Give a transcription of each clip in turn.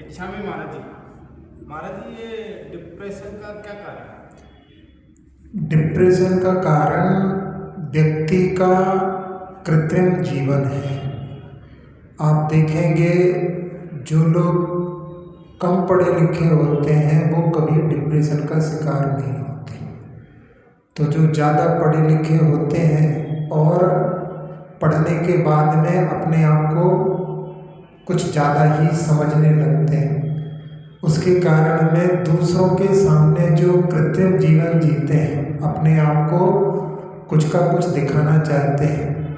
इच्छा में महाराज जी ये डिप्रेशन का क्या कारण है? डिप्रेशन का कारण व्यक्ति का कृत्रिम जीवन है। आप देखेंगे जो लोग कम पढ़े लिखे होते हैं वो कभी डिप्रेशन का शिकार नहीं होते। तो जो ज़्यादा पढ़े लिखे होते हैं और पढ़ने के बाद में अपने आप को कुछ ज़्यादा ही समझने लगते हैं, उसके कारण में दूसरों के सामने जो कृत्रिम जीवन जीते हैं, अपने आप को कुछ का कुछ दिखाना चाहते हैं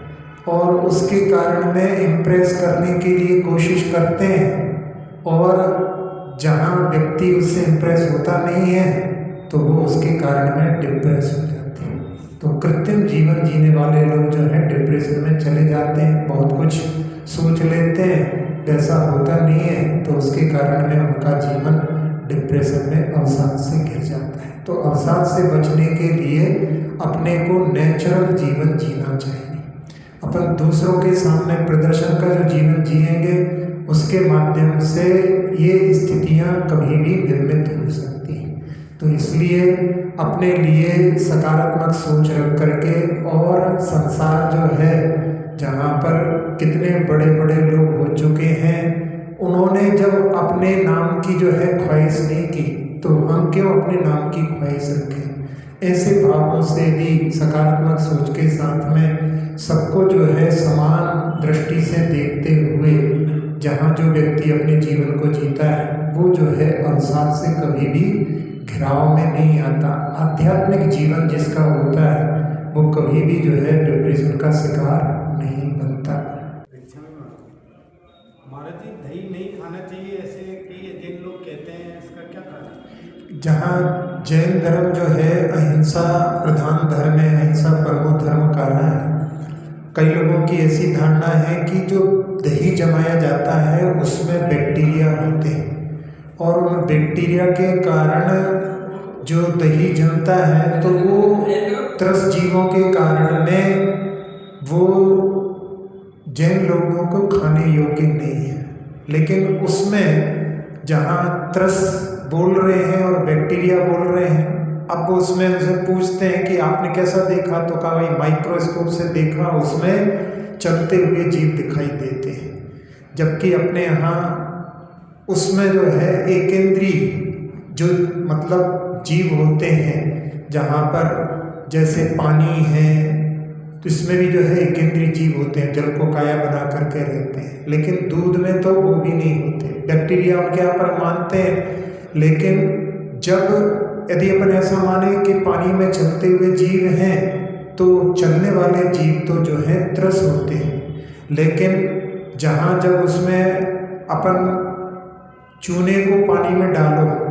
और उसके कारण में इम्प्रेस करने के लिए कोशिश करते हैं, और जहाँ व्यक्ति उससे इम्प्रेस होता नहीं है तो वो उसके कारण में डिप्रेस हो जाते हैं। तो कृत्रिम जीवन जीने वाले लोग जो है डिप्रेशन में चले जाते हैं, बहुत कुछ सोच लेते हैं, वैसा होता नहीं है, तो उसके कारण में उनका जीवन डिप्रेशन में अवसाद से घिर जाता है। तो अवसाद से बचने के लिए अपने को नेचुरल जीवन जीना चाहिए। अपन दूसरों के सामने प्रदर्शन का जो जीवन जिएंगे उसके माध्यम से ये स्थितियाँ कभी भी निर्मित हो सकती हैं। तो इसलिए अपने लिए सकारात्मक सोच रख करके, और संसार जो है जहाँ पर कितने बड़े बड़े लोग हो चुके हैं, उन्होंने जब अपने नाम की जो है ख्वाहिश नहीं की, तो हम क्यों अपने नाम की ख्वाहिश रखें। ऐसे भावों से भी सकारात्मक सोच के साथ में सबको जो है समान दृष्टि से देखते हुए जहाँ जो व्यक्ति अपने जीवन को जीता है वो जो है अवसाद से कभी भी घिराव में नहीं आता। आध्यात्मिक जीवन जिसका होता है वो कभी भी जो है डिप्रेशन का शिकार नहीं बनता। इच्छा में महाराज जी दही नहीं खाना चाहिए ऐसे कि जिन लोग कहते हैं, इसका क्या कारण? जहाँ जैन धर्म जो है अहिंसा प्रधान धर्म है, अहिंसा परमो धर्म कहा है। कई लोगों की ऐसी धारणा है कि जो दही जमाया जाता है उसमें बैक्टीरिया होते हैं, और उन बैक्टीरिया के कारण जो दही जमता है तो वो त्रस्त जीवों के कारण में वो जैन लोगों को खाने योग्य नहीं है। लेकिन उसमें जहाँ त्रस्त बोल रहे हैं और बैक्टीरिया बोल रहे हैं, अब वो उसमें उनसे पूछते हैं कि आपने कैसा देखा, तो कहा भाई माइक्रोस्कोप से देखा, उसमें चलते हुए जीव दिखाई देते हैं। जबकि अपने यहाँ उसमें जो है एकेंद्रीय जो मतलब जीव होते हैं, जहाँ पर जैसे पानी है तो इसमें भी जो है एकेंद्रीय जीव होते हैं, जल को काया बना करके रहते हैं। लेकिन दूध में तो वो भी नहीं होते, बैक्टीरिया उनके यहाँ पर मानते हैं। लेकिन जब यदि अपन ऐसा माने कि पानी में चलते हुए जीव हैं तो चलने वाले जीव तो जो है त्रस होते हैं। लेकिन जहाँ जब उसमें अपन चूने को पानी में डालो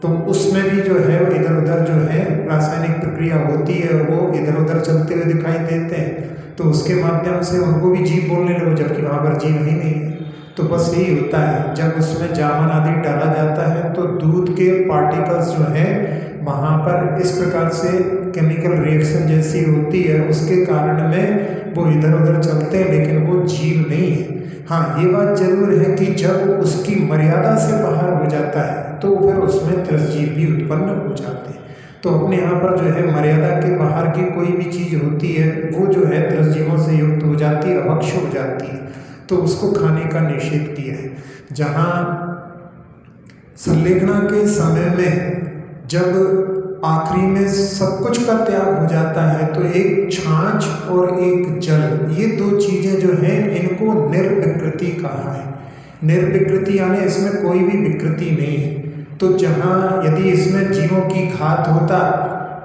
तो उसमें भी जो है इधर उधर जो है रासायनिक प्रक्रिया होती है और वो इधर उधर चलते हुए दिखाई देते हैं, तो उसके माध्यम से उनको भी जीव बोलने लगो, जबकि वहाँ पर जीव ही नहीं है। तो बस यही होता है, जब उसमें जामन आदि डाला जाता है तो दूध के पार्टिकल्स जो हैं वहाँ पर इस प्रकार से केमिकल रिएक्शन जैसी होती है, उसके कारण में वो इधर उधर चलते हैं, लेकिन वो जीव नहीं है। हाँ, ये बात जरूर है कि जब उसकी मर्यादा से बाहर हो जाता है तो फिर उसमें त्रसजीव भी उत्पन्न हो जाते हैं। तो अपने यहाँ पर जो है मर्यादा के बाहर की कोई भी चीज़ होती है वो जो है त्रसजीवों से युक्त हो जाती है, अभक्ष हो जाती है, तो उसको खाने का निषेध किया है। जहाँ संलेखना के समय में जब आखिरी में सब कुछ का त्याग हो जाता है तो एक छाछ और एक जल, ये दो चीज़ें जो हैं इनको निर्विकृति कहा है। निर्विकृति यानी इसमें कोई भी विकृति नहीं है। तो जहाँ यदि इसमें जीवों की घात होता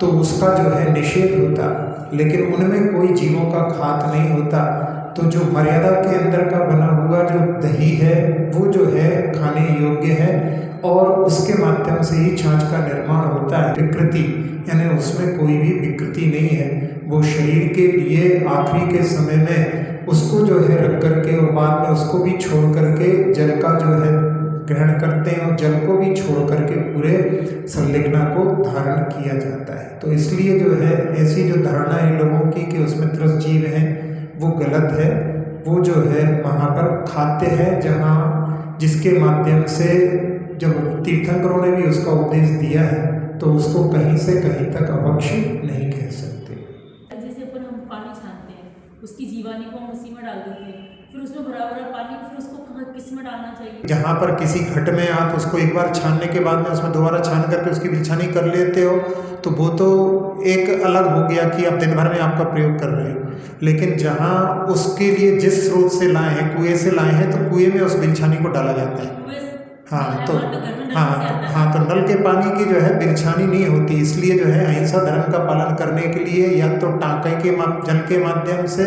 तो उसका जो है निषेध होता, लेकिन उनमें कोई जीवों का घात नहीं होता। तो जो मर्यादा के अंदर का बना हुआ जो दही है वो जो है खाने योग्य है, और उसके माध्यम से ही छाछ का निर्माण होता है। विकृति यानी उसमें कोई भी विकृति नहीं है। वो शरीर के लिए आखिरी के समय में उसको जो है रख करके और बाद में उसको भी छोड़ करके जल का जो है ग्रहण करते हैं, और जल को भी छोड़ करके पूरे संलेखना को धारण किया जाता है। तो इसलिए जो है ऐसी जो धारणा है लोगों की कि उसमें त्रस्त जीव हैं वो गलत है। वो जो है वहाँ पर खाद्य है जहाँ जिसके माध्यम से जब तीर्थंकरों ने भी उसका उपदेश दिया है तो उसको कहीं से कहीं तक अवक्ष नहीं कह सकते। जैसे अपन हम पानी छानते हैं, उसकी जीवानी को हम उसी में डाल देते हैं, फिर उसमें भरा भरा पानी, फिर उसको कहाँ किस में डालना चाहिए? जहाँ पर किसी घट में आप उसको एक बार छानने के बाद में उसमें दोबारा छान करके उसकी बिलछानी कर लेते हो तो वो तो एक अलग हो गया कि आप दिन भर में आपका प्रयोग कर रहे हो। लेकिन जहाँ उसके लिए जिस स्रोत से लाए हैं, कुएं से लाए हैं, तो कुएं में उस बिलछानी को डाला जाता है। हाँ तो नल के पानी की जो है बिलछानी नहीं होती, इसलिए जो है अहिंसा धर्म का पालन करने के लिए या तो टाँके के जल के माध्यम से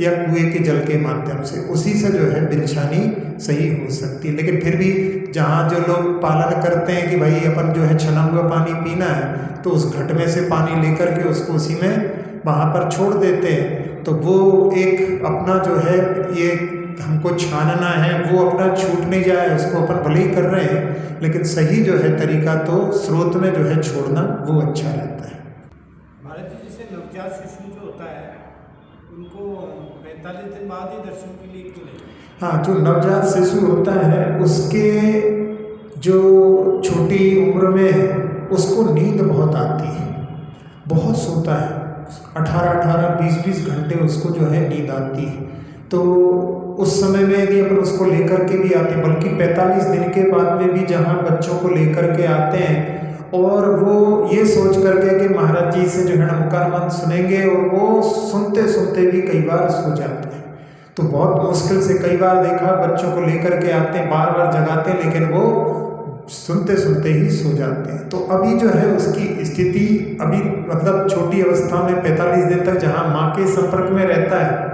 या कुएं के जल के माध्यम से उसी से जो है बिलछानी सही हो सकती है। लेकिन फिर भी जहाँ जो लोग पालन करते हैं कि भाई अपन जो है छना हुआ पानी पीना है तो उस घट में से पानी लेकर के उसको उसी में वहाँ पर छोड़ देते हैं, तो वो एक अपना जो है ये हमको छानना है वो अपना छूट नहीं जाए, उसको अपन भले ही कर रहे हैं, लेकिन सही जो है तरीका तो स्रोत में जो है छोड़ना वो अच्छा रहता है। महाराज जी, जैसे नवजात शिशु जो होता है उनको 45 दिन बाद ही दर्शन के लिए क्यों नहीं? हाँ, जो नवजात शिशु होता है उसके जो छोटी उम्र में उसको नींद बहुत आती है, बहुत सोता है, 18-20 घंटे उसको जो है नींद आती है। तो उस समय में यदि अपन उसको लेकर के भी आते हैं, बल्कि 45 दिन के बाद में भी जहाँ बच्चों को लेकर के आते हैं और वो ये सोच करके कि महाराज जी से जो है नमकार मंत्र सुनेंगे, और वो सुनते सुनते भी कई बार सो जाते हैं। तो बहुत मुश्किल से कई बार देखा बच्चों को लेकर के आते हैं, बार बार जगाते हैं, लेकिन वो सुनते सुनते ही सो जाते हैं। तो अभी जो है उसकी स्थिति अभी मतलब छोटी अवस्था में 45 दिन तक जहाँ माँ के संपर्क में रहता है,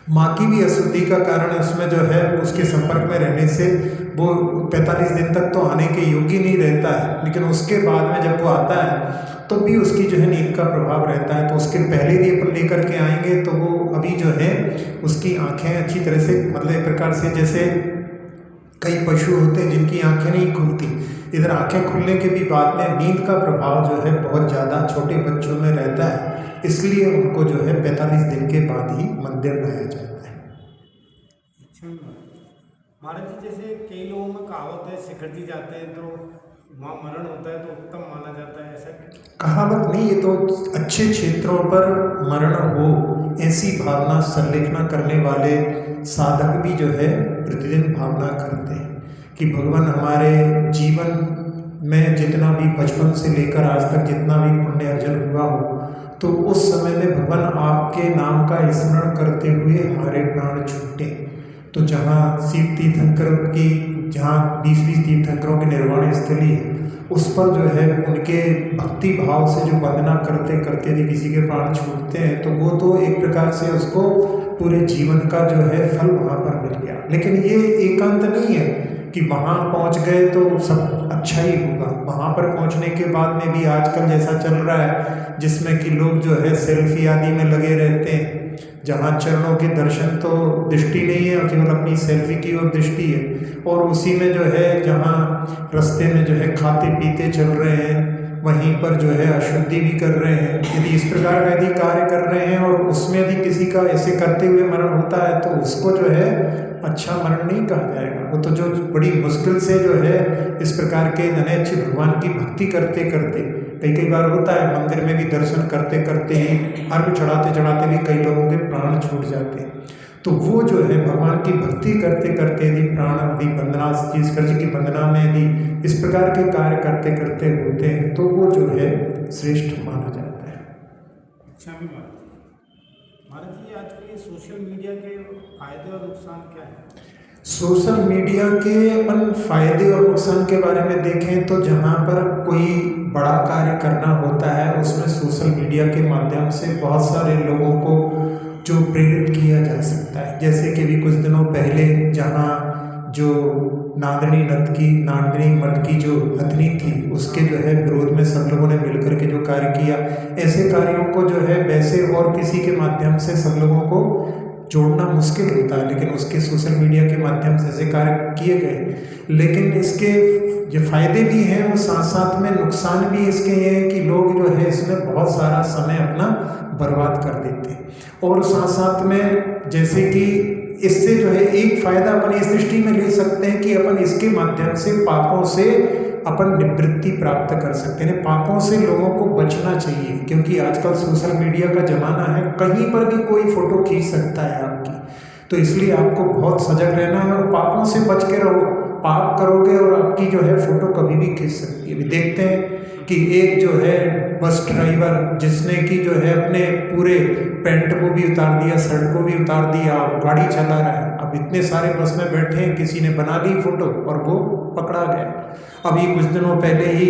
माँ की भी अशुद्धि का कारण उसमें जो है उसके संपर्क में रहने से वो 45 दिन तक तो आने के योग्य नहीं रहता है, लेकिन उसके बाद में जब वो आता है तो भी उसकी जो है नींद का प्रभाव रहता है। तो उसके पहले भी अपन लेकर के आएंगे तो वो अभी जो है उसकी आंखें अच्छी तरह से मतलब एक प्रकार से जैसे कई पशु होते हैं जिनकी आंखें नहीं खुलती, इधर आंखें खुलने के भी बाद में नींद का प्रभाव जो है बहुत ज़्यादा छोटे बच्चों में रहता है, इसलिए उनको जो है 45 दिन के बाद ही मंदिर लाया जाता है। अच्छा महाराज जी, जैसे कई लोगों में कहावत है शिखर जी जाते हैं तो वहाँ मरण होता है तो उत्तम माना जाता है, ऐसा कहावत नहीं, ये तो अच्छे क्षेत्रों पर मरण हो ऐसी भावना संलेखना करने वाले साधक भी जो है प्रतिदिन भावना करते हैं कि भगवान हमारे जीवन में जितना भी बचपन से लेकर आज तक जितना भी पुण्य अर्जन हुआ हो तो उस समय में भगवान आपके नाम का स्मरण करते हुए हमारे प्राण छूटे। तो जहाँ शिव तीर्थंकर की जहाँ 20 तीर्थंकरों की निर्वाण स्थली है उस पर जो है उनके भक्ति भाव से जो वंदना करते करते यदि किसी के प्राण छूटते हैं तो वो तो एक प्रकार से उसको पूरे जीवन का जो है फल वहाँ पर मिल गया। लेकिन ये एकांत नहीं है कि वहाँ पहुँच गए तो सब अच्छा ही होगा। वहाँ पर पहुँचने के बाद में भी आजकल जैसा चल रहा है जिसमें कि लोग जो है सेल्फी आदि में लगे रहते हैं, जहाँ चरणों के दर्शन तो दृष्टि नहीं है और केवल अपनी सेल्फी की ओर दृष्टि है, और उसी में जो है जहाँ रास्ते में जो है खाते पीते चल रहे हैं वहीं पर जो है अशुद्धि भी कर रहे हैं। यदि इस प्रकार का यदि कार्य कर रहे हैं और उसमें यदि किसी का ऐसे करते हुए मरण होता है तो उसको जो है अच्छा मरण नहीं कहा जाएगा। वो तो जो बड़ी मुश्किल से जो है इस प्रकार के धने अच्छे भगवान की भक्ति करते करते कई बार होता है मंदिर में भी दर्शन करते करते ही अर्घ चढ़ाते चढ़ाते भी कई लोगों के प्राण छूट जाते हैं। तो वो जो है भगवान की भक्ति करते करते यदि प्राण यदि वंदना ईश्वर जी की वंदना में यदि इस प्रकार के कार्य करते करते होते हैं तो वो जो है श्रेष्ठ माना जाता है। अच्छा भी महाराज जी, आजकल ये सोशल मीडिया के फायदे और नुकसान क्या है? सोशल मीडिया के अपन फायदे और नुकसान के बारे में देखें तो जहाँ पर कोई बड़ा कार्य करना होता है उसमें सोशल मीडिया के माध्यम से बहुत सारे लोगों को जो प्रेरित किया जा सकता है। जैसे कि भी कुछ दिनों पहले जहाँ जो नांदनी मठ की जो हथनी थी उसके जो है विरोध में सब लोगों ने मिलकर के जो कार्य किया, ऐसे कार्यों को जो है वैसे और किसी के माध्यम से सब लोगों को जोड़ना मुश्किल होता है, लेकिन उसके सोशल मीडिया के माध्यम से ऐसे कार्य किए गए। लेकिन इसके जो फायदे भी हैं वो साथ साथ में नुकसान भी इसके ये हैं कि लोग जो है इसमें बहुत सारा समय अपना बर्बाद कर देते हैं, और साथ साथ में जैसे कि इससे जो है एक फायदा अपन इस दृष्टि में ले सकते हैं कि अपन इसके माध्यम से पापों से अपन निवृत्ति प्राप्त कर सकते हैं। पापों से लोगों को बचना चाहिए, क्योंकि आजकल सोशल मीडिया का जमाना है, कहीं पर भी कोई फोटो खींच सकता है आपकी। तो इसलिए आपको बहुत सजग रहना है और पापों से बच के रहो। पाप करोगे और आपकी जो है फोटो कभी भी खींच सकती है। अभी देखते हैं कि एक जो है बस ड्राइवर जिसने कि जो है अपने पूरे पैंट को भी उतार दिया, शर्ट को भी उतार दिया, गाड़ी चला रहा है। अब इतने सारे बस में बैठे हैं, किसी ने बना ली फोटो और वो पकड़ा गया। अभी कुछ दिनों पहले ही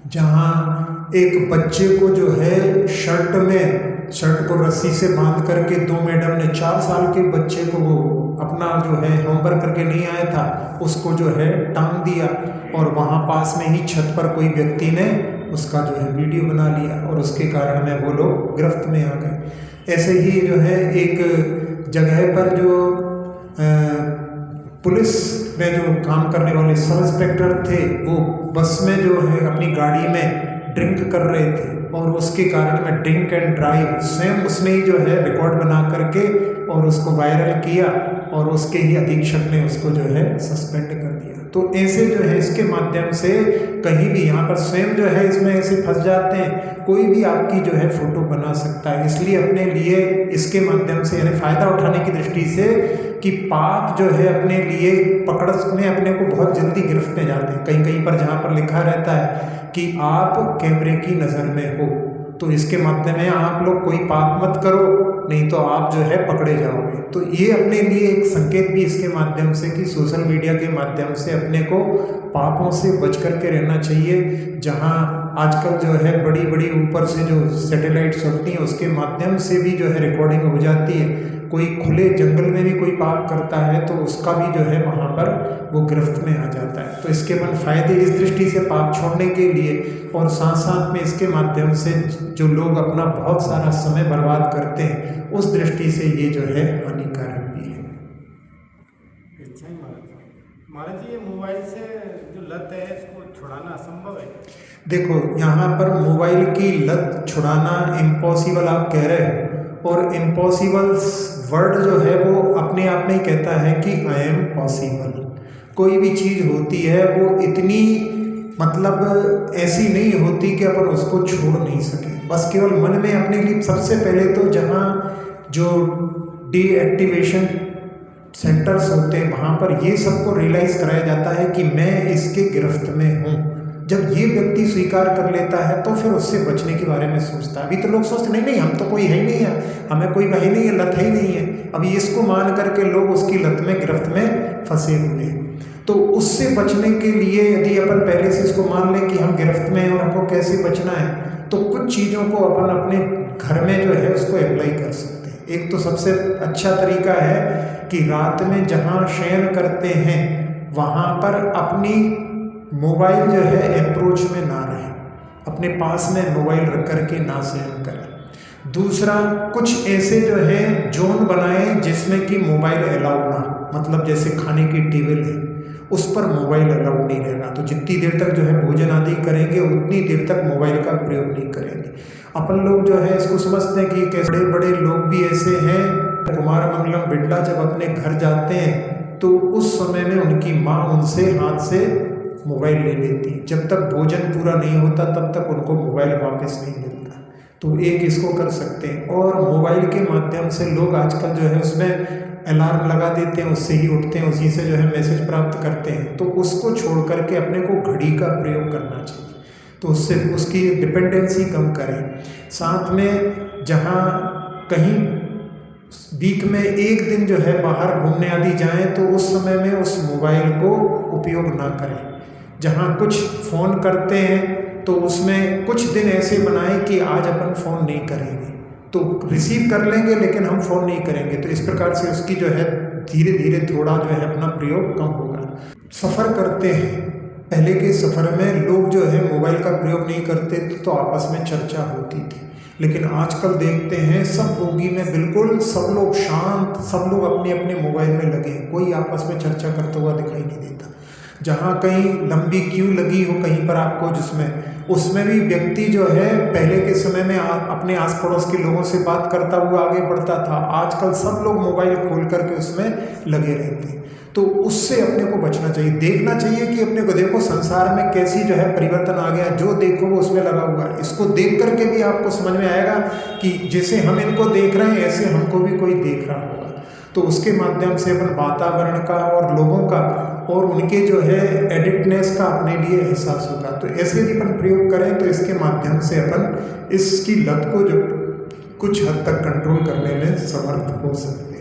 जहाँ एक बच्चे को जो है शर्ट को रस्सी से बांध करके दो मैडम ने 4 साल के बच्चे को, वो अपना जो है होमवर्क करके नहीं आया था, उसको जो है टांग दिया और वहाँ पास में ही छत पर कोई व्यक्ति ने उसका जो है वीडियो बना लिया और उसके कारण में वो लोग गिरफ्त में आ गए। ऐसे ही जो है एक जगह पर जो पुलिस में जो काम करने वाले सब इंस्पेक्टर थे, वो बस में जो है अपनी गाड़ी में ड्रिंक कर रहे थे और उसके कारण में ड्रिंक एंड ड्राइव स्वयं उसने ही जो है रिकॉर्ड बना करके और उसको वायरल किया और उसके ही अधीक्षक ने उसको जो है सस्पेंड कर दिया। तो ऐसे जो है इसके माध्यम से कहीं भी यहाँ पर स्वयं जो है इसमें ऐसे फंस जाते हैं, कोई भी आपकी जो है फोटो बना सकता है। इसलिए अपने लिए इसके माध्यम से यानी फ़ायदा उठाने की दृष्टि से कि पाप जो है अपने लिए पकड़ने अपने को बहुत जल्दी गिरफ्त में जाते हैं। कहीं कहीं पर जहाँ पर लिखा रहता है कि आप कैमरे की नज़र में हो, तो इसके माध्यम में आप लोग कोई पाप मत करो, नहीं तो आप जो है पकड़े जाओगे। तो ये अपने लिए एक संकेत भी इसके माध्यम से कि सोशल मीडिया के माध्यम से अपने को पापों से बच करके रहना चाहिए। जहाँ आजकल जो है बड़ी बड़ी ऊपर से जो सैटेलाइट्स होती हैं उसके माध्यम से भी जो है रिकॉर्डिंग हो जाती है। कोई खुले जंगल में भी कोई पाप करता है तो उसका भी जो है वहाँ पर वो गिरफ्त में आ जाता है। तो इसके मन फायदे इस दृष्टि से पाप छोड़ने के लिए, और साथ साथ में इसके माध्यम से जो लोग अपना बहुत सारा समय बर्बाद करते हैं उस दृष्टि से ये जो है हानिकारक भी है। अच्छा ही महाराज जी, ये मोबाइल से जो लत है इसको छुड़ाना असंभव है? देखो, यहाँ पर मोबाइल की लत छुड़ाना इम्पॉसिबल आप कह रहे हो, और इम्पॉसिबल वर्ड जो है वो अपने आप में ही कहता है कि आई एम पॉसिबल। कोई भी चीज़ होती है वो इतनी मतलब ऐसी नहीं होती कि अपन उसको छोड़ नहीं सके। बस केवल मन में अपने लिए सबसे पहले तो जहाँ जो डीएक्टिवेशन सेंटर्स होते हैं वहाँ पर ये सबको रियलाइज़ कराया जाता है कि मैं इसके गिरफ्त में हूँ। जब ये व्यक्ति स्वीकार कर लेता है तो फिर उससे बचने के बारे में सोचता है। अभी तो लोग सोचते नहीं हम तो कोई है ही नहीं है, हमें कोई वही नहीं है, लत ही नहीं है। अभी इसको मान करके लोग उसकी लत में गिरफ्त में फंसे हुए हैं। तो उससे बचने के लिए यदि अपन पहले से इसको मान लें कि हम गिरफ्त में हैं और हमको कैसे बचना है, तो कुछ चीज़ों को अपन अपने घर में जो है उसको अप्लाई कर सकते हैं। एक तो सबसे अच्छा तरीका है कि रात में जहाँ शयन करते हैं वहाँ पर अपनी मोबाइल जो है अप्रोच में ना रहे, अपने पास में मोबाइल रख करके ना शयन करें। दूसरा, कुछ ऐसे जो है जोन बनाएं जिसमें कि मोबाइल अलाउड ना, मतलब जैसे खाने की टेबल है उस पर मोबाइल अलाउड नहीं रहेगा, तो जितनी देर तक जो है भोजन आदि करेंगे उतनी देर तक मोबाइल का प्रयोग नहीं करेंगे। अपन लोग जो है इसको समझते हैं कि कैसे बड़े बड़े लोग भी ऐसे हैं। कुमार मंगलम बिरला जब अपने घर जाते हैं तो उस समय में उनकी माँ उनसे हाथ से मोबाइल ले लेती, जब तक भोजन पूरा नहीं होता तब तक उनको मोबाइल वापस नहीं मिलता। तो एक इसको कर सकते हैं। और मोबाइल के माध्यम से लोग आजकल जो है उसमें अलार्म लगा देते हैं, उससे ही उठते हैं, उसी से जो है मैसेज प्राप्त करते हैं। तो उसको छोड़ करके अपने को घड़ी का प्रयोग करना चाहिए, तो उससे उसकी डिपेंडेंसी कम करें। साथ में जहाँ कहीं वीक में एक दिन जो है बाहर घूमने आदि जाएं तो उस समय में उस मोबाइल को उपयोग ना करें। जहाँ कुछ फ़ोन करते हैं तो उसमें कुछ दिन ऐसे बनाएं कि आज अपन फ़ोन नहीं करेंगे, तो रिसीव कर लेंगे लेकिन हम फ़ोन नहीं करेंगे। तो इस प्रकार से उसकी जो है धीरे धीरे थोड़ा जो है अपना प्रयोग कम होगा। सफ़र करते हैं, पहले के सफ़र में लोग जो है मोबाइल का प्रयोग नहीं करते थे तो आपस में चर्चा होती थी, लेकिन आजकल देखते हैं सब बोगी में बिल्कुल सब लोग शांत, सब लोग अपने अपने मोबाइल में लगे, कोई आपस में चर्चा करता हुआ दिखाई नहीं देता। जहाँ कहीं लंबी क्यू लगी हो कहीं पर आपको, जिसमें उसमें भी व्यक्ति जो है पहले के समय में अपने आस पड़ोस के लोगों से बात करता हुआ आगे बढ़ता था, आजकल सब लोग मोबाइल खोल करके उसमें लगे रहते हैं। तो उससे अपने को बचना चाहिए, देखना चाहिए कि अपने को देखो संसार में कैसी जो है परिवर्तन आ गया, जो देखो वो उसमें लगा हुआ है। इसको देख करके भी आपको समझ में आएगा कि जैसे हम इनको देख रहे हैं ऐसे हमको भी कोई देख रहा होगा। तो उसके माध्यम से अपन वातावरण का और लोगों का और उनके जो है एडिक्टनेस का अपने लिए एहसास होगा। तो ऐसे यदि अपन प्रयोग करें तो इसके माध्यम से अपन इसकी लत को जो कुछ हद तक कंट्रोल करने में समर्थ हो सकते हैं।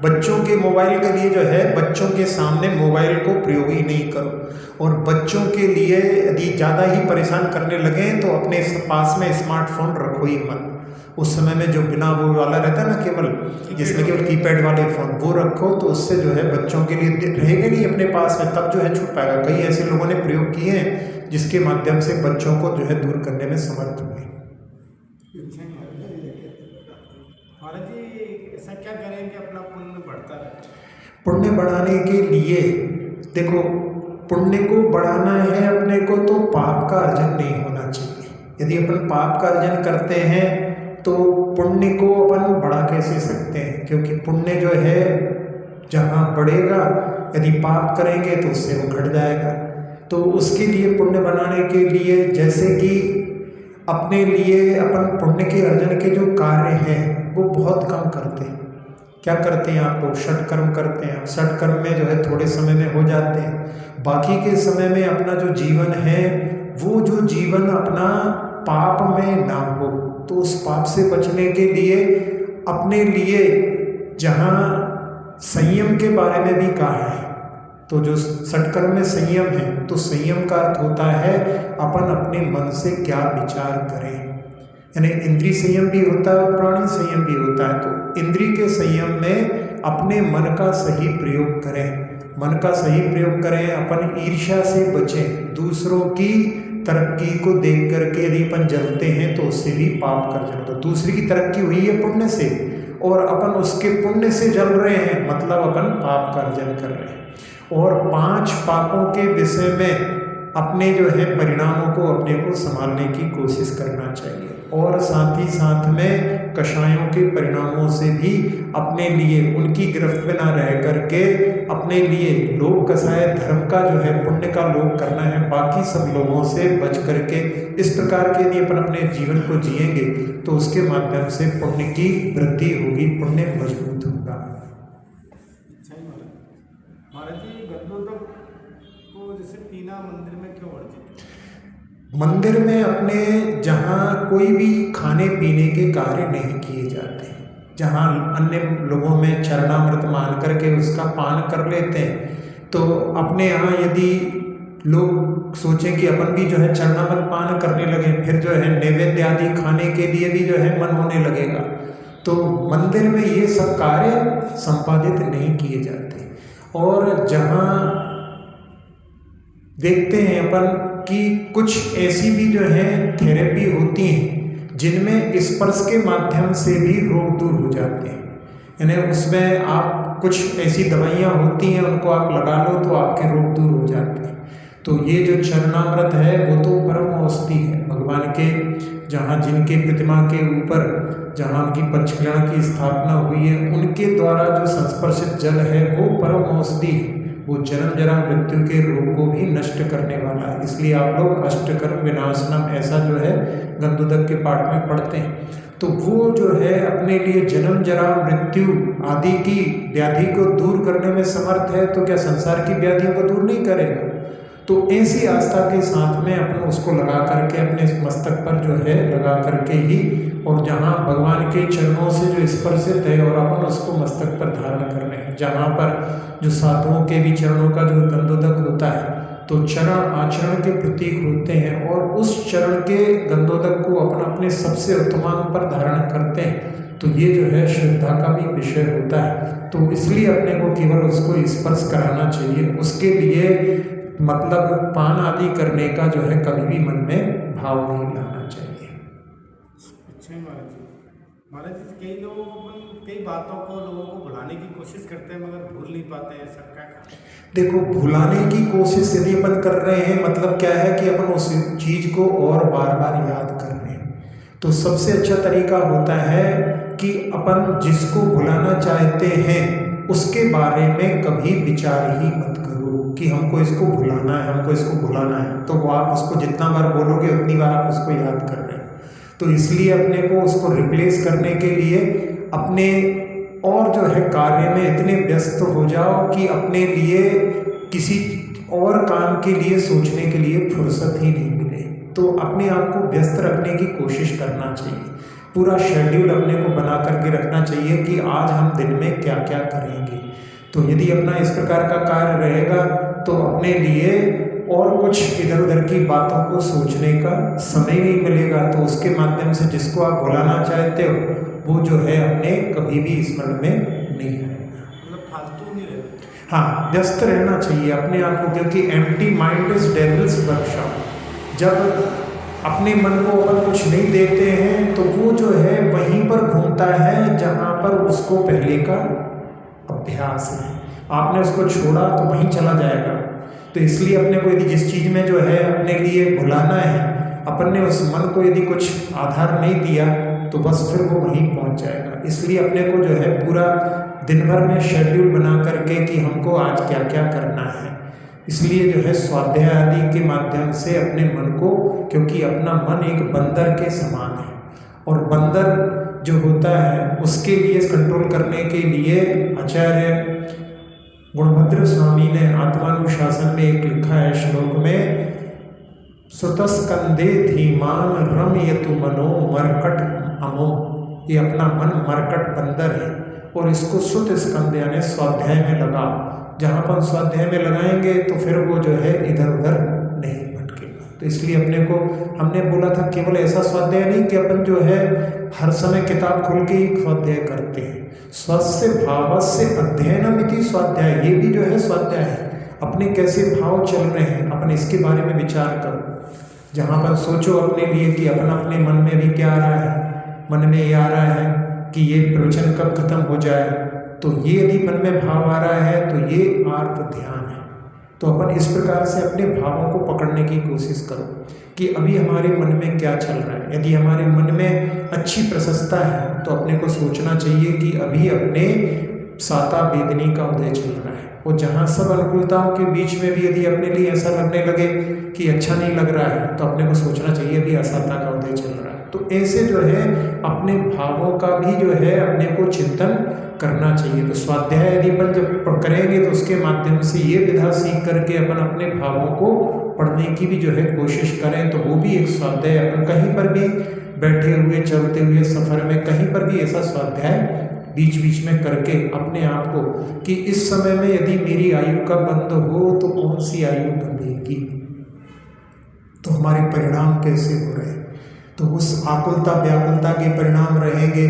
बच्चों के मोबाइल के लिए जो है, बच्चों के सामने मोबाइल को प्रयोग ही नहीं करो। और बच्चों के लिए यदि ज़्यादा ही परेशान करने लगे तो अपने पास में स्मार्टफोन रखो ही मत। उस समय में जो बिना वो वाला रहता है ना, केवल जिसमें केवल कीपैड वाले फ़ोन, वो रखो। तो उससे जो है बच्चों के लिए रहेगा नहीं अपने पास में, तब जो है छूट पाएगा। कई ऐसे लोगों ने प्रयोग किए हैं जिसके माध्यम से बच्चों को जो है दूर करने में समर्थ हुए। महाराज जी ऐसा क्या करें कि अपना पुण्य बढ़ता रहे? पुण्य बढ़ाने के लिए देखो, पुण्य को बढ़ाना है अपने को तो पाप का अर्जन नहीं होना चाहिए। यदि अपन पाप का अर्जन करते हैं तो पुण्य को अपन बढ़ा कैसे सकते हैं, क्योंकि पुण्य जो है जहाँ बढ़ेगा, यदि पाप करेंगे तो उससे वो घट जाएगा। तो उसके लिए पुण्य बनाने के लिए जैसे कि अपने लिए अपन पुण्य के अर्जन के जो कार्य हैं वो बहुत कम करते हैं। क्या करते हैं आप लोग? षटकर्म करते हैं। षटकर्म में जो है थोड़े समय में हो जाते हैं, बाकी के समय में अपना जो जीवन है वो जो जीवन अपना पाप में ना हो। तो उस पाप से बचने के लिए अपने लिए जहाँ संयम के बारे में भी कहा है, तो जो षटकर्म में संयम है, तो संयम का अर्थ होता है अपन अपने मन से क्या विचार करें। यानी इंद्रिय संयम भी होता है और प्राणी संयम भी होता है। तो इंद्रिय के संयम में अपने मन का सही प्रयोग करें, मन का सही प्रयोग करें। अपन ईर्ष्या से बचें, दूसरों की तरक्की को देख करके यदि अपन जलते हैं तो उससे भी पाप कर जलते। तो दूसरी की तरक्की हुई है पुण्य से और अपन उसके पुण्य से जल रहे हैं, मतलब अपन पाप का अर्जन कर रहे हैं। और 5 पापों के विषय में अपने जो है परिणामों को अपने को संभालने की कोशिश करना चाहिए। और साथ ही साथ में कषायों के परिणामों से भी अपने लिए उनकी गिरफ्त में ना रह करके अपने लिए लोक कषाय धर्म का जो है पुण्य का लोक करना है, बाकी सब लोगों से बच करके। इस प्रकार के यदि अपन अपने जीवन को जिएंगे तो उसके माध्यम से पुण्य की वृद्धि होगी, पुण्य मजबूत होगा। महाराज जी गंधोदक को जैसे पीना मंदिर में क्यों वर्जित? मंदिर में अपने जहाँ कोई भी खाने पीने के कार्य नहीं किए जाते, जहाँ अन्य लोगों में चरणामृत मान करके उसका पान कर लेते हैं, तो अपने यहाँ यदि लोग सोचें कि अपन भी जो है चरणामृत पान करने लगे, फिर जो है नैवेद्य आदि खाने के लिए भी जो है मन होने लगेगा। तो मंदिर में ये सब कार्य संपादित नहीं किए जाते। और जहाँ देखते हैं अपन कि कुछ ऐसी भी जो है थेरेपी होती हैं जिनमें स्पर्श के माध्यम से भी रोग दूर हो जाते हैं। यानी उसमें आप कुछ ऐसी दवाइयाँ होती हैं, उनको आप लगा लो तो आपके रोग दूर हो जाते हैं। तो ये जो चरणामृत है वो तो परम औषधि है भगवान के, जहाँ जिनके प्रतिमा के ऊपर जहाँ उनकी पंचकल्याण की स्थापना हुई है उनके द्वारा जो संस्पर्शित जल है वो परम औषधि है। वो जन्म जरा मृत्यु के रोग को भी नष्ट करने वाला है। इसलिए आप लोग अष्टकर्म विनाशनम ऐसा जो है गंधोदक के पाठ में पढ़ते हैं। तो वो जो है अपने लिए जन्म जरा मृत्यु आदि की व्याधि को दूर करने में समर्थ है, तो क्या संसार की व्याधियों को दूर नहीं करेगा? तो ऐसी आस्था के साथ में अपन उसको लगा करके अपने मस्तक पर जो है लगा करके ही, और जहाँ भगवान के चरणों से जो स्पर्शित है और अपन उसको मस्तक पर धारण कर रहे हैं, जहाँ पर जो साधुओं के भी चरणों का जो गंधोदक होता है तो चरण आचरण के प्रतीक होते हैं, और उस चरण के गंधोदक को अपन अपने सबसे उत्तमांग पर धारण करते हैं। तो ये जो है श्रद्धा का भी विषय होता है। तो इसलिए अपने को केवल उसको स्पर्श कराना चाहिए, उसके लिए मतलब पान आदि करने का जो है कभी भी मन में भाव नहीं लाना चाहिए। अच्छा महाराज जी। महाराज जी कई लोग कई बातों को लोगों को भुलाने की कोशिश करते हैं मगर भूल नहीं पाते हैं, ऐसा क्या करें? देखो, भुलाने की कोशिश यदि अपन कर रहे हैं मतलब क्या है कि अपन उस चीज़ को और बार बार याद कर रहे हैं। तो सबसे अच्छा तरीका होता है कि अपन जिसको भुलाना चाहते हैं उसके बारे में कभी विचार ही मत करो कि हमको इसको भुलाना है, हमको इसको भुलाना है। तो वो आप उसको जितना बार बोलोगे उतनी बार आप उसको याद कर रहे हैं। तो इसलिए अपने को उसको रिप्लेस करने के लिए अपने और जो है कार्य में इतने व्यस्त हो जाओ कि अपने लिए किसी और काम के लिए सोचने के लिए फुर्सत ही नहीं मिले। तो अपने आप को व्यस्त रखने की कोशिश करना चाहिए। पूरा शेड्यूल अपने को बना करके रखना चाहिए कि आज हम दिन में क्या क्या करेंगे। तो यदि अपना इस प्रकार का कार्य रहेगा तो अपने लिए और कुछ इधर उधर की बातों को सोचने का समय नहीं मिलेगा। तो उसके माध्यम से जिसको आप भुलाना चाहते हो वो जो है अपने कभी भी स्मरण में नहीं रहेगा। मतलब फालतू नहीं रहता। हाँ, व्यस्त रहना चाहिए अपने आप को, क्योंकि empty mind is devils workshop. जब अपने मन को अपन कुछ नहीं देते हैं तो वो जो है वहीं पर घूमता है जहाँ पर उसको पहले का अभ्यास है। आपने उसको छोड़ा तो वहीं चला जाएगा। तो इसलिए अपने को यदि जिस चीज़ में जो है अपने लिए भुलाना है, अपन ने उस मन को यदि कुछ आधार नहीं दिया तो बस फिर वो वहीं पहुंच जाएगा। इसलिए अपने को जो है पूरा दिन भर में शेड्यूल बना करके कि हमको आज क्या क्या करना है, इसलिए जो है स्वाध्याय आदि के माध्यम से अपने मन को, क्योंकि अपना मन एक बंदर के समान है और बंदर जो होता है उसके लिए कंट्रोल करने के लिए आचार्य गुणभद्र स्वामी ने आत्मानुशासन में एक लिखा है श्लोक में, सुतस्कंदे धीमान रमयतु मनो मरकट अमो। ये अपना मन मरकट बंदर है और इसको सुत स्कंद यानी स्वाध्याय में लगाओ। जहाँ पर स्वाध्याय में लगाएंगे तो फिर वो जो है इधर उधर नहीं भटकेगा। तो इसलिए अपने को हमने बोला था केवल ऐसा स्वाध्याय नहीं कि अपन जो है हर समय किताब खोल के ही स्वाध्याय करते हैं। स्वस्य भावस्य अध्ययनमिति स्वाध्याय, ये भी जो है स्वाध्याय है। अपने कैसे भाव चल रहे हैं अपन इसके बारे में विचार करो। जहाँ पर सोचो अपने लिए कि अपने मन में अभी क्या आ रहा है, मन में ये आ रहा है कि ये प्रवचन कब खत्म हो जाए। तो ये यदि मन में भाव आ रहा है तो ये आर्त ध्यान है। तो अपन इस प्रकार से अपने भावों को पकड़ने की कोशिश करो कि अभी हमारे मन में क्या चल रहा है। यदि हमारे मन में अच्छी प्रशंसा है तो अपने को सोचना चाहिए कि अभी अपने साता वेदनी का उदय चल रहा है। और जहाँ सब अनुकूलताओं के बीच में भी यदि अपने लिए ऐसा लगने लगे कि अच्छा नहीं लग रहा है तो अपने को सोचना चाहिए अभी असाता का उदय चल रहा है। तो ऐसे जो है अपने भावों का भी जो है अपने को चिंतन करना चाहिए। तो स्वाध्याय यदि अपन जब करेंगे तो उसके माध्यम से ये विधा सीख करके अपन अपने भावों को पढ़ने की भी जो है कोशिश करें तो वो भी एक स्वाध्याय। अपन कहीं पर भी बैठे हुए चलते हुए सफ़र में कहीं पर भी ऐसा स्वाध्याय बीच बीच में करके अपने आप को कि इस समय में यदि मेरी आयु का बंध हो तो कौन सी आयु बंधेगी, तो हमारे परिणाम कैसे हो रहे हैं। तो उस आकुलता व्याकुलता के परिणाम रहेंगे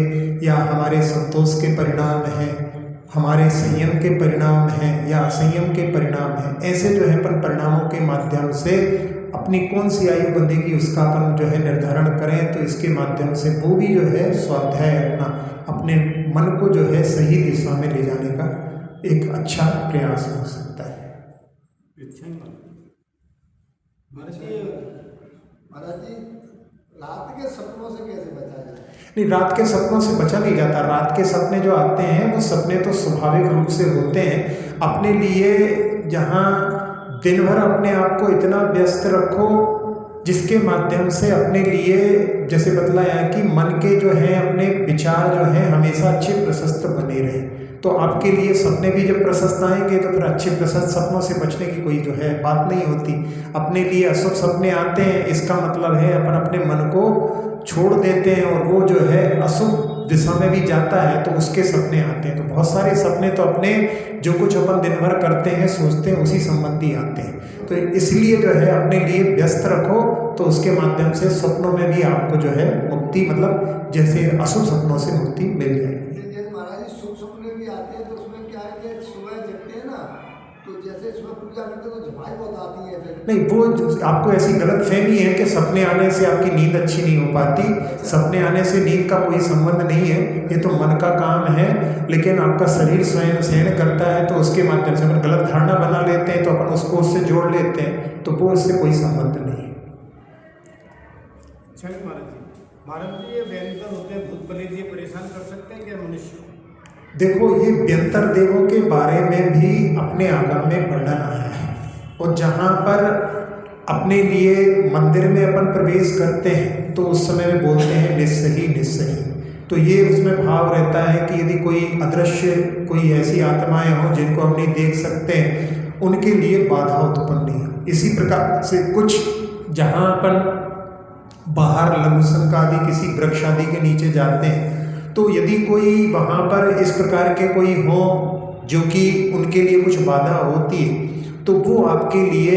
या हमारे संतोष के परिणाम हैं, हमारे संयम के परिणाम हैं या असंयम के परिणाम हैं। ऐसे जो है अपन परिणामों के माध्यम से अपनी कौन सी आयु बंधेगी उसका अपन जो है निर्धारण करें। तो इसके माध्यम से वो भी जो है स्वाध्याय अपने मन को जो है सही दिशा में ले जाने का एक अच्छा प्रयास हो सकता है। महाराज जी, रात के सपनों से कैसे बचा जाए? नहीं, रात के सपनों से बचा नहीं जाता। रात के सपने जो आते हैं वो सपने तो स्वाभाविक रूप से होते हैं अपने लिए। जहाँ दिन भर अपने आप को इतना व्यस्त रखो जिसके माध्यम से अपने लिए जैसे बतलाया कि मन के जो है अपने विचार जो है हमेशा अच्छे प्रशस्त बने रहे। तो आपके लिए सपने भी जब प्रशस्त आएंगे तो फिर अच्छे प्रशस्त सपनों से बचने की कोई जो है बात नहीं होती। अपने लिए अशुभ सपने आते हैं इसका मतलब है अपन अपने मन को छोड़ देते हैं और वो जो है अशुभ दिशा में भी जाता है तो उसके सपने आते हैं। तो बहुत सारे सपने तो अपने जो कुछ अपन दिन भर करते हैं सोचते हैं उसी संबंधी आते हैं। तो इसलिए जो है अपने लिए व्यस्त रखो तो उसके माध्यम से सपनों में भी आपको जो है मुक्ति, मतलब जैसे अशुभ सपनों से मुक्ति मिल जाएगी। महाराज जी, शुभ सपने भी आते हैं तो उसमें क्या है कि सुबह जगते हैं ना तो जैसे इसमें पूजा करते तो झमाई बहुत आती है फिर। नहीं, वो आपको ऐसी गलत फहमी है कि सपने आने से आपकी नींद अच्छी नहीं हो पाती। सपने आने से नींद का कोई संबंध नहीं है, ये तो मन का काम है। लेकिन आपका शरीर स्वयं सहन करता है, तो उसके माध्यम से अपन गलत धारणा बना लेते हैं, तो अपन उसको उससे जोड़ लेते हैं, तो वो उससे कोई संबंध नहीं है। अच्छा महाराज जी ये व्यंतर होते हैं भूत प्रेत, ये परेशान कर सकते हैं क्या मनुष्य को? देखो, ये व्यंतर देवों के बारे में भी अपने आगम में वर्णन आया है, और जहाँ पर अपने लिए मंदिर में अपन प्रवेश करते हैं तो उस समय में बोलते हैं निस्सही निस्सही। तो ये उसमें भाव रहता है कि यदि कोई अदृश्य कोई ऐसी आत्माएं हों जिनको हम नहीं देख सकते हैं, उनके लिए बाधा उत्पन्न नहीं है। इसी प्रकार से कुछ जहाँ अपन बाहर लघुशंक आदि किसी वृक्ष आदि के नीचे जाते हैं, तो यदि कोई वहाँ पर इस प्रकार के कोई हो जो कि उनके लिए कुछ बाधा होती है, तो वो आपके लिए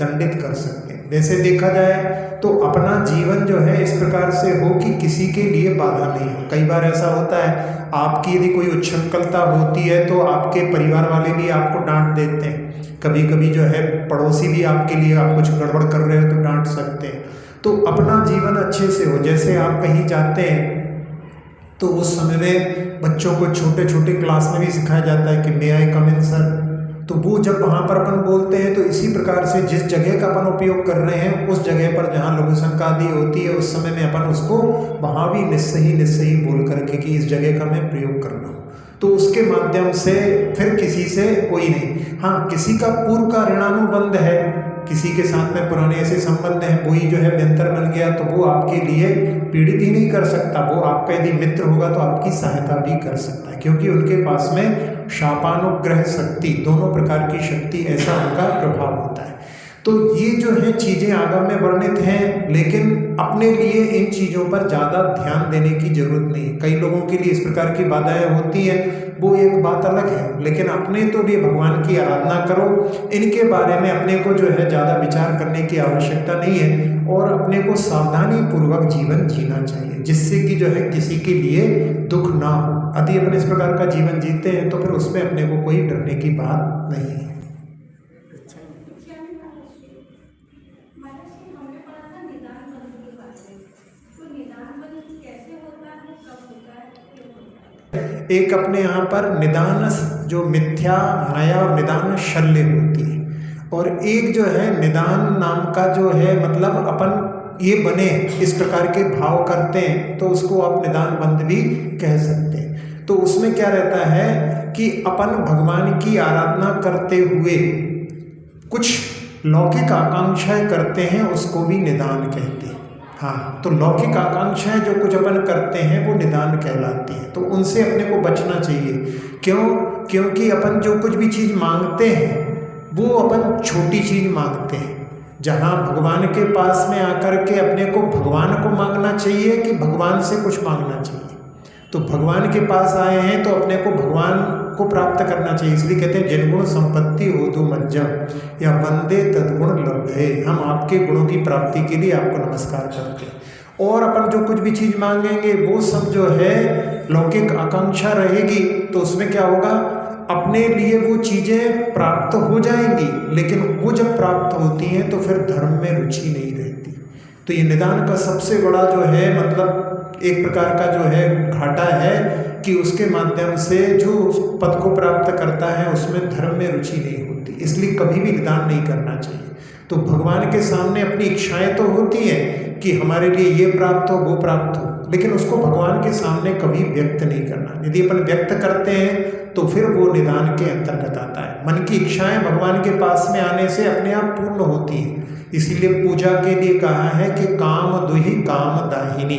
दंडित कर सकते हैं। वैसे देखा जाए तो अपना जीवन जो है इस प्रकार से हो कि किसी के लिए बाधा नहीं हो। कई बार ऐसा होता है, आपकी यदि कोई उच्छृंखलता होती है तो आपके परिवार वाले भी आपको डांट देते हैं। कभी कभी जो है पड़ोसी भी आपके लिए, आप कुछ गड़बड़ कर रहे हो तो डांट सकते हैं। तो अपना जीवन अच्छे से हो। जैसे आप कहीं जाते हैं तो उस समय में बच्चों को छोटे छोटे क्लास में भी सिखाया जाता है कि मे आई कम इन सर। तो वो जब वहाँ पर अपन बोलते हैं तो इसी प्रकार से जिस जगह का अपन उपयोग कर रहे हैं उस जगह पर जहाँ लघुशंक आदि होती है उस समय में अपन उसको वहाँ भी निस्सही निस्सही बोल करके कि इस जगह का मैं प्रयोग कर रहा हूँ, तो उसके माध्यम से फिर किसी से कोई नहीं। हाँ, किसी का पूर्व का ऋणानुबंध है, किसी के साथ में पुराने ऐसे संबंध हैं, वही जो है व्यंतर बन गया, तो वो आपके लिए पीड़ित ही नहीं कर सकता। वो आपका यदि मित्र होगा तो आपकी सहायता भी कर सकता है, क्योंकि उनके पास में शापानुग्रह शक्ति, दोनों प्रकार की शक्ति, ऐसा उनका प्रभाव होता है। तो ये जो है चीज़ें आगम में वर्णित हैं, लेकिन अपने लिए इन चीज़ों पर ज़्यादा ध्यान देने की जरूरत नहीं। कई लोगों के लिए इस प्रकार की बाधाएं होती हैं, वो एक बात अलग है, लेकिन अपने तो भी भगवान की आराधना करो। इनके बारे में अपने को जो है ज़्यादा विचार करने की आवश्यकता नहीं है, और अपने को सावधानी पूर्वक जीवन जीना चाहिए, जिससे कि जो है किसी के लिए दुख ना हो। यदि अपन इस प्रकार का जीवन जीते हैं तो फिर उसमें अपने को कोई डरने की बात नहीं है। एक अपने यहाँ पर निदान जो मिथ्या माया और निदान शल्य होती है, और एक जो है निदान नाम का जो है मतलब अपन ये बने इस प्रकार के भाव करते हैं तो उसको आप निदान बंद भी कह सकते हैं। तो उसमें क्या रहता है कि अपन भगवान की आराधना करते हुए कुछ लौकिक आकांक्षाएं करते हैं, उसको भी निदान कहते हैं। हाँ, तो लौकिक आकांक्षाएं जो कुछ अपन करते हैं वो निदान कहलाती है, तो उनसे अपने को बचना चाहिए। क्यों? क्योंकि अपन जो कुछ भी चीज़ मांगते हैं वो अपन छोटी चीज़ मांगते हैं, जहाँ भगवान के पास में आकर के अपने को भगवान को मांगना चाहिए कि भगवान से कुछ मांगना चाहिए। तो भगवान के पास आए हैं तो अपने को भगवान को प्राप्त करना चाहिए। इसलिए कहते हैं जिनगुण संपत्ति हो तो मज्जम या वंदे तद्गुण लब्धे, हम आपके गुणों की प्राप्ति के लिए आपको नमस्कार करते हैं। और अपन जो कुछ भी चीज़ मांगेंगे वो सब जो है लौकिक आकांक्षा रहेगी, तो उसमें क्या होगा, अपने लिए वो चीज़ें प्राप्त हो जाएंगी, लेकिन वो जब प्राप्त होती हैं तो फिर धर्म में रुचि नहीं रहती। तो ये निदान का सबसे बड़ा जो है मतलब एक प्रकार का जो है घाटा है कि उसके माध्यम से जो उस पद को प्राप्त करता है उसमें धर्म में रुचि नहीं होती, इसलिए कभी भी निदान नहीं करना चाहिए। तो भगवान के सामने अपनी इच्छाएं तो होती हैं कि हमारे लिए ये प्राप्त हो वो प्राप्त हो, लेकिन उसको भगवान के सामने कभी व्यक्त नहीं करना। यदि अपन व्यक्त करते हैं तो फिर वो निदान के अंतर्गत आता है। मन की इच्छाएं भगवान के पास में आने से अपने आप पूर्ण होती हैं। इसीलिए पूजा के लिए कहा है कि काम दुहि काम दाहिनी,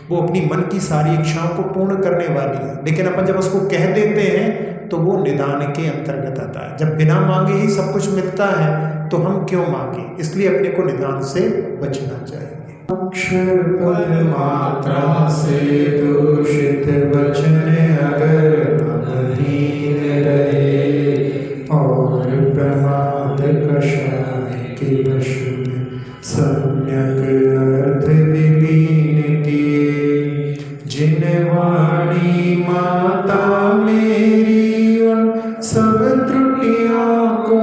वो अपनी मन की सारी इच्छाओं को पूर्ण करने वाली है। लेकिन अपन जब उसको कह देते हैं तो वो निदान के अंतर्गत आता है। जब बिना मांगे ही सब कुछ मिलता है तो हम क्यों मांगे, इसलिए अपने को निदान से बचना चाहिए। अक्षर पद मात्रा से दूषित वचन अगर मनहीन रहे और प्रमाद कषाय के वश में सम्यक अर्थ विलीन किए, जिन वाणी माता मेरी उन सब त्रुटियों को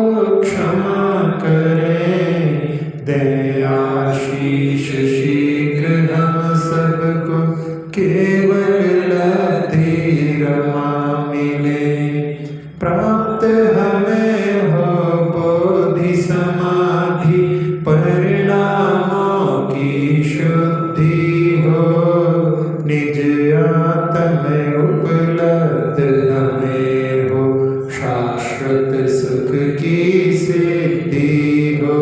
प्राप्त हमें हो बोधि समाधि परिणामों की शुद्धि हो, निज आत्म उपलब्ध हमें हो, शाश्वत सुख की सिद्धि हो।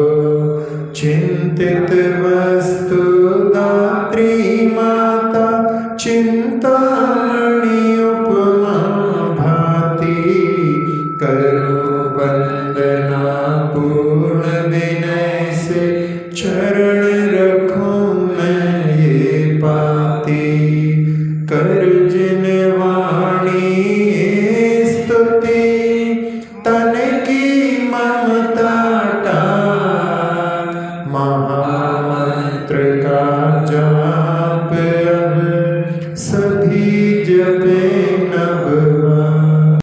चिंतित वस्तु दात्री माता चिंता